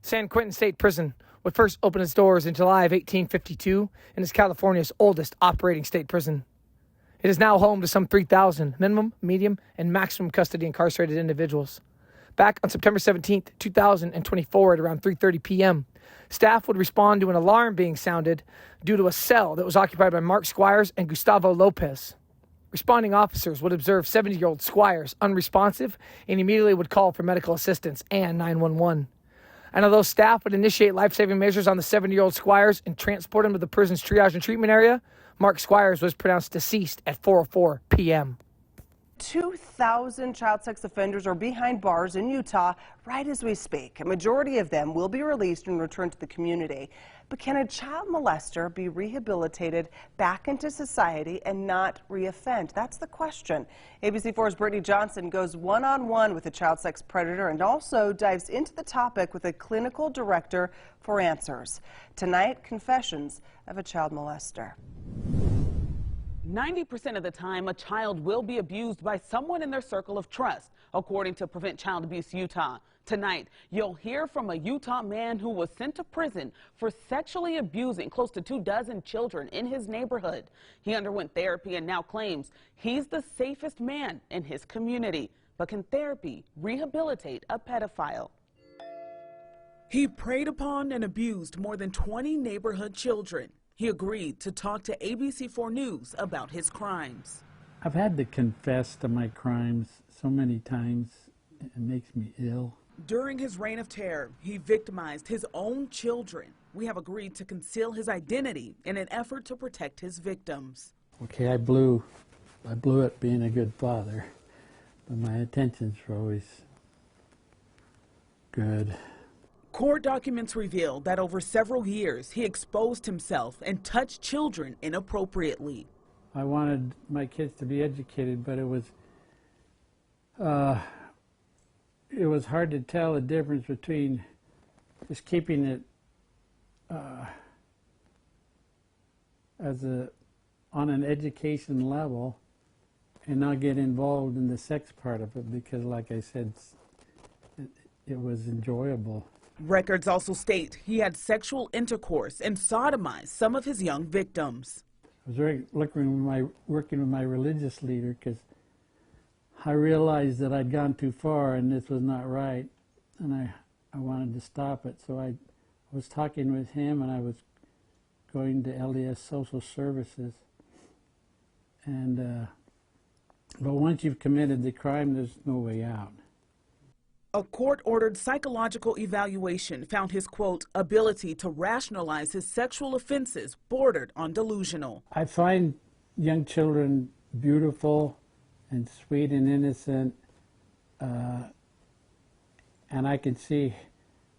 San Quentin State Prison would first open its doors in July of 1852 and is California's oldest operating state prison. It is now home to some 3,000 minimum, medium, and maximum custody incarcerated individuals. Back on September 17th, 2024 at around 3:30 p.m., staff would respond to an alarm being sounded due to a cell that was occupied by Mark Squires and Gustavo Lopez. Responding officers would observe 70-year-old Squires unresponsive and immediately would call for medical assistance and 911. And although staff would initiate life-saving measures on the 70-year-old Squires and transport him to the prison's triage and treatment area, Mark Squires was pronounced deceased at 4:04 p.m. 2,000 child sex offenders are behind bars in Utah right as we speak. A majority of them will be released and returned to the community. But can a child molester be rehabilitated back into society and not reoffend? That's the question. ABC4's Brittany Johnson goes one-on-one with a child sex predator and also dives into the topic with a clinical director for answers. Tonight, confessions of a child molester. 90% of the time, a child will be abused by someone in their circle of trust, according to Prevent Child Abuse Utah. Tonight, you'll hear from a Utah man who was sent to prison for sexually abusing close to 24 children in his neighborhood. He underwent therapy and now claims he's the safest man in his community. But can therapy rehabilitate a pedophile? He preyed upon and abused more than 20 neighborhood children. He agreed to talk to ABC4 News about his crimes. I've had to confess to my crimes so many times, it makes me ill. During his reign of terror, he victimized his own children. We have agreed to conceal his identity in an effort to protect his victims. Okay, I blew it being a good father, but my intentions were always good. Court documents reveal that over several years, he exposed himself and touched children inappropriately. I wanted my kids to be educated, but it was hard to tell the difference between just keeping it on an education level and not get involved in the sex part of it, because like I said, it was enjoyable. Records also state he had sexual intercourse and sodomized some of his young victims. I was working with my religious leader because I realized that I'd gone too far and this was not right, and I wanted to stop it. So I was talking with him, and I was going to LDS Social Services. And but once you've committed the crime, there's no way out. A court-ordered psychological evaluation found his, quote, ability to rationalize his sexual offenses bordered on delusional. I find young children beautiful and sweet and innocent, and I can see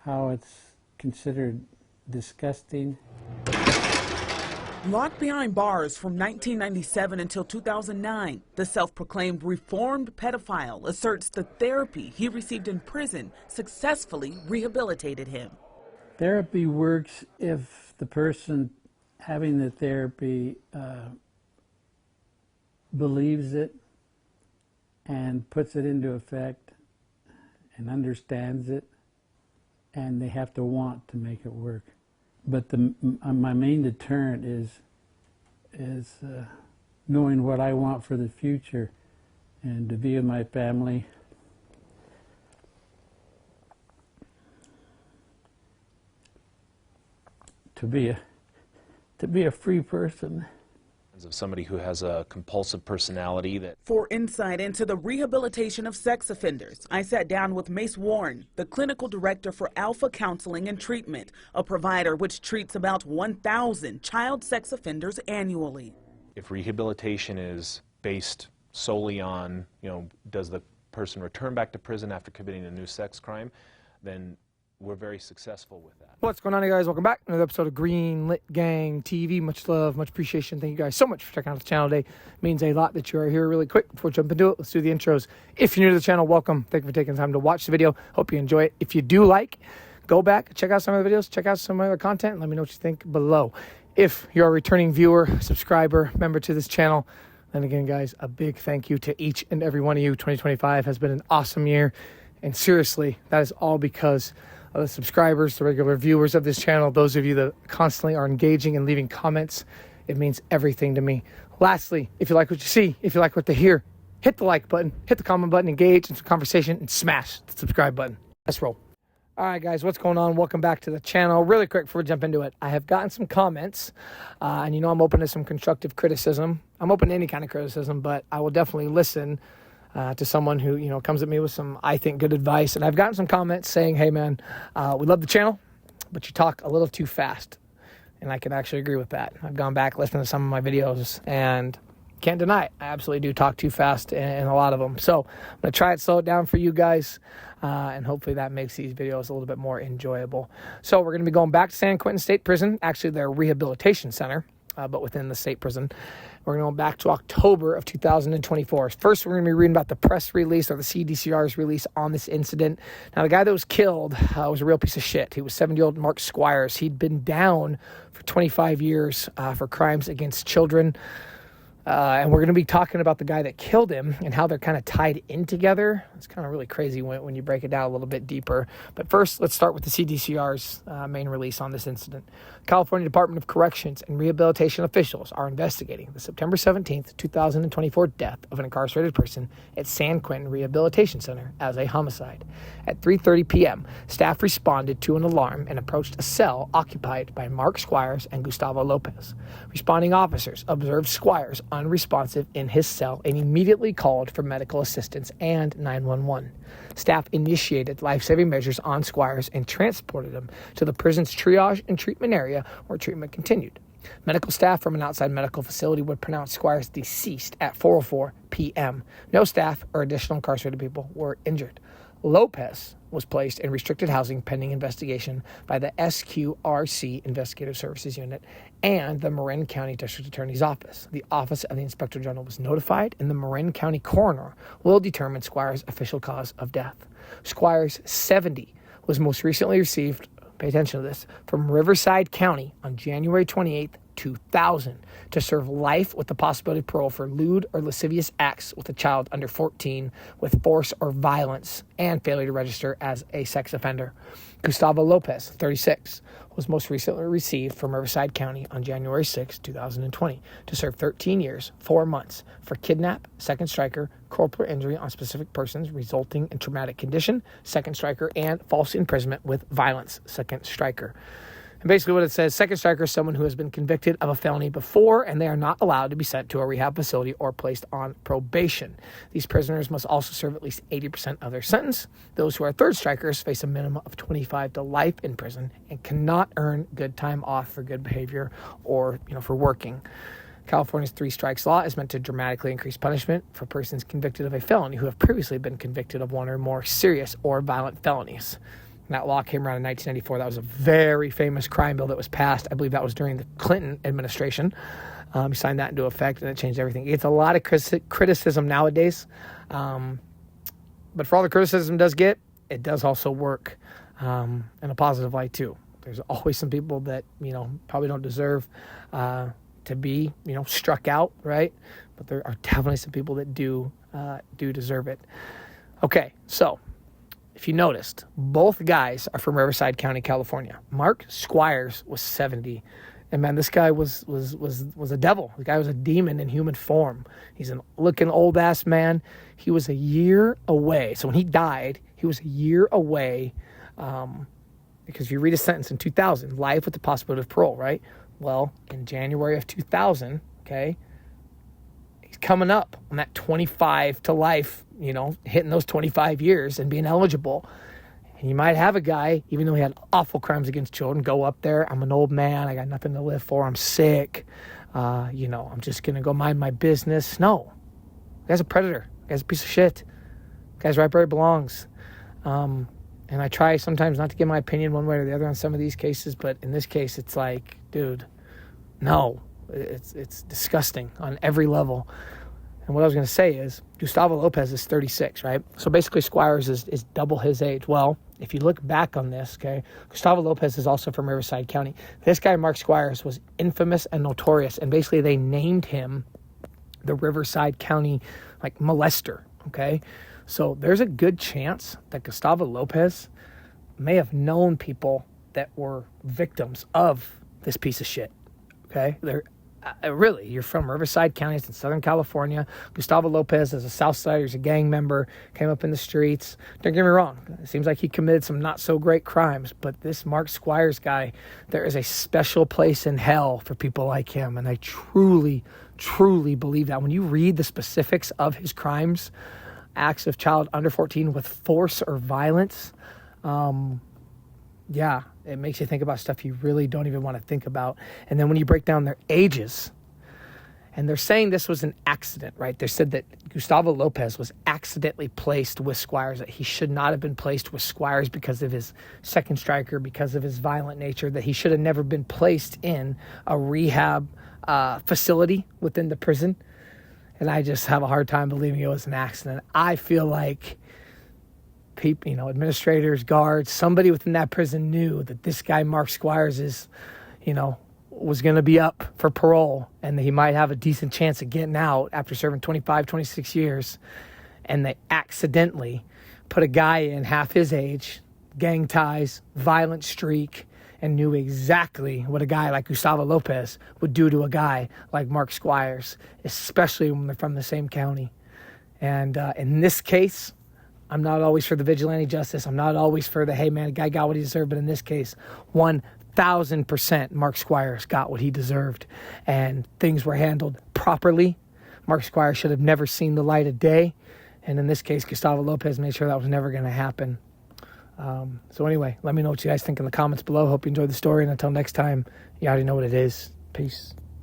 how it's considered disgusting. Locked behind bars from 1997 until 2009, the self-proclaimed reformed pedophile asserts the therapy he received in prison successfully rehabilitated him. Therapy works if the person having the therapy believes it and puts it into effect and understands it, and they have to want to make it work. But my main deterrent is knowing what I want for the future, and to be with my family. To be a free person. Of somebody who has a compulsive personality. For insight into the rehabilitation of sex offenders, I sat down with Mace Warren, the clinical director for Alpha Counseling and Treatment, a provider which treats about 1,000 child sex offenders annually. If rehabilitation is based solely on, does the person return back to prison after committing a new sex crime, then we're very successful with that. What's going on, you guys? Welcome back. Another episode of Green Lit Gang TV. Much love, much appreciation. Thank you guys so much for checking out the channel today. It means a lot that you are here. Really quick, before we jump into it, let's do the intros. If you're new to the channel, welcome. Thank you for taking the time to watch the video. Hope you enjoy it. If you do like, go back, check out some of the videos, check out some of the other content, and let me know what you think below. If you're a returning viewer, subscriber, member to this channel, then again, guys, a big thank you to each and every one of you. 2025 has been an awesome year, and seriously, that is all because the subscribers, the regular viewers of this channel, those of you that constantly are engaging and leaving comments. It means everything to me. Lastly, if you like what you see, if you like what they hear, hit the like button, hit the comment button, engage in some conversation, and smash the subscribe button. Let's roll. All right, guys, what's going on? Welcome back to the channel. Really quick before we jump into it, I have gotten some comments, and you know I'm open to some constructive criticism. I'm open to any kind of criticism, but I will definitely listen to someone who, you know, comes at me with some, I think, good advice. And I've gotten some comments saying, hey, man, we love the channel, but you talk a little too fast. And I can actually agree with that. I've gone back, listened to some of my videos, and can't deny it. I absolutely do talk too fast in a lot of them. So I'm going to try and slow it down for you guys, and hopefully that makes these videos a little bit more enjoyable. So we're going to be going back to San Quentin State Prison, actually their rehabilitation center, but within the state prison. We're going to go back to October of 2024. First, we're going to be reading about the press release or the CDCR's release on this incident. Now, the guy that was killed was a real piece of shit. He was 70-year-old Mark Squires. He'd been down for 25 years for crimes against children. And we're going to be talking about the guy that killed him and how they're kind of tied in together. It's kind of really crazy when you break it down a little bit deeper. But first, let's start with the CDCR's main release on this incident. California Department of Corrections and Rehabilitation officials are investigating the September 17th, 2024 death of an incarcerated person at San Quentin Rehabilitation Center as a homicide. At 3:30 p.m., staff responded to an alarm and approached a cell occupied by Mark Squires and Gustavo Lopez. Responding officers observed Squires unresponsive in his cell and immediately called for medical assistance and 911. Staff initiated life-saving measures on Squires and transported him to the prison's triage and treatment area where treatment continued. Medical staff from an outside medical facility would pronounce Squires deceased at 4:04 p.m. No staff or additional incarcerated people were injured. Lopez was placed in restricted housing pending investigation by the SQRC Investigative Services Unit and the Marin County District Attorney's Office. The Office of the Inspector General was notified, and the Marin County Coroner will determine Squires' official cause of death. Squires, 70, was most recently received, pay attention to this, from Riverside County on January 28th, 2000 to serve life with the possibility of parole for lewd or lascivious acts with a child under 14 with force or violence and failure to register as a sex offender. Gustavo Lopez, 36, was most recently received from Riverside County on January 6, 2020 to serve 13 years, 4 months for kidnap, second striker, corporal injury on specific persons resulting in traumatic condition, second striker, and false imprisonment with violence, second striker. And basically what it says, second striker is someone who has been convicted of a felony before, and they are not allowed to be sent to a rehab facility or placed on probation. These prisoners must also serve at least 80% of their sentence. Those who are third strikers face a minimum of 25 to life in prison and cannot earn good time off for good behavior or, for working. California's 3 strikes law is meant to dramatically increase punishment for persons convicted of a felony who have previously been convicted of one or more serious or violent felonies. That law came around in 1994. That was a very famous crime bill that was passed. I believe that was during the Clinton administration. He signed that into effect, and it changed everything. It's a lot of criticism nowadays. But for all the criticism it does get, it does also work in a positive light, too. There's always some people that, probably don't deserve to be, struck out, right? But there are definitely some people that do deserve it. Okay, so if you noticed, both guys are from Riverside County, California. Mark Squires was 70. And man, this guy was a devil. The guy was a demon in human form. He's an looking old ass man. He was a year away. So when he died, he was a year away. Because if you read his sentence in 2000, life with the possibility of parole, right? Well, in January of 2000, okay, he's coming up on that 25 to life, hitting those 25 years and being eligible. And you might have a guy, even though he had awful crimes against children, go up there. I'm an old man. I got nothing to live for. I'm sick. I'm just going to go mind my business. No. The guy's a predator. The guy's a piece of shit. The guy's right where he belongs. And I try sometimes not to give my opinion one way or the other on some of these cases, but in this case, it's like, dude, no. It's disgusting on every level. And what I was going to say is Gustavo Lopez is 36, right? So basically Squires is double his age. Well, if you look back on this, okay, Gustavo Lopez is also from Riverside County. This guy, Mark Squires, was infamous and notorious. And basically they named him the Riverside County, molester, okay? So there's a good chance that Gustavo Lopez may have known people that were victims of this piece of shit. Okay? Really, you're from Riverside County, it's in Southern California. Gustavo Lopez is a Southsider, he's a gang member, came up in the streets. Don't get me wrong, it seems like he committed some not so great crimes, but this Mark Squires guy, there is a special place in hell for people like him, and I truly, truly believe that. When you read the specifics of his crimes, acts of child under 14 with force or violence, yeah, it makes you think about stuff you really don't even want to think about. And then when you break down their ages, and they're saying this was an accident, right? They said that Gustavo Lopez was accidentally placed with Squires, that he should not have been placed with Squires because of his second striker, because of his violent nature, that he should have never been placed in a rehab facility within the prison. And I just have a hard time believing it was an accident. I feel like people, administrators, guards, somebody within that prison knew that this guy, Mark Squires, was going to be up for parole and that he might have a decent chance of getting out after serving 25, 26 years. And they accidentally put a guy in half his age, gang ties, violent streak, and knew exactly what a guy like Gustavo Lopez would do to a guy like Mark Squires, especially when they're from the same county. And in this case, I'm not always for the vigilante justice. I'm not always for the, hey, man, the guy got what he deserved. But in this case, 1,000% Mark Squires got what he deserved. And things were handled properly. Mark Squires should have never seen the light of day. And in this case, Gustavo Lopez made sure that was never going to happen. So anyway, let me know what you guys think in the comments below. Hope you enjoyed the story. And until next time, you already know what it is. Peace.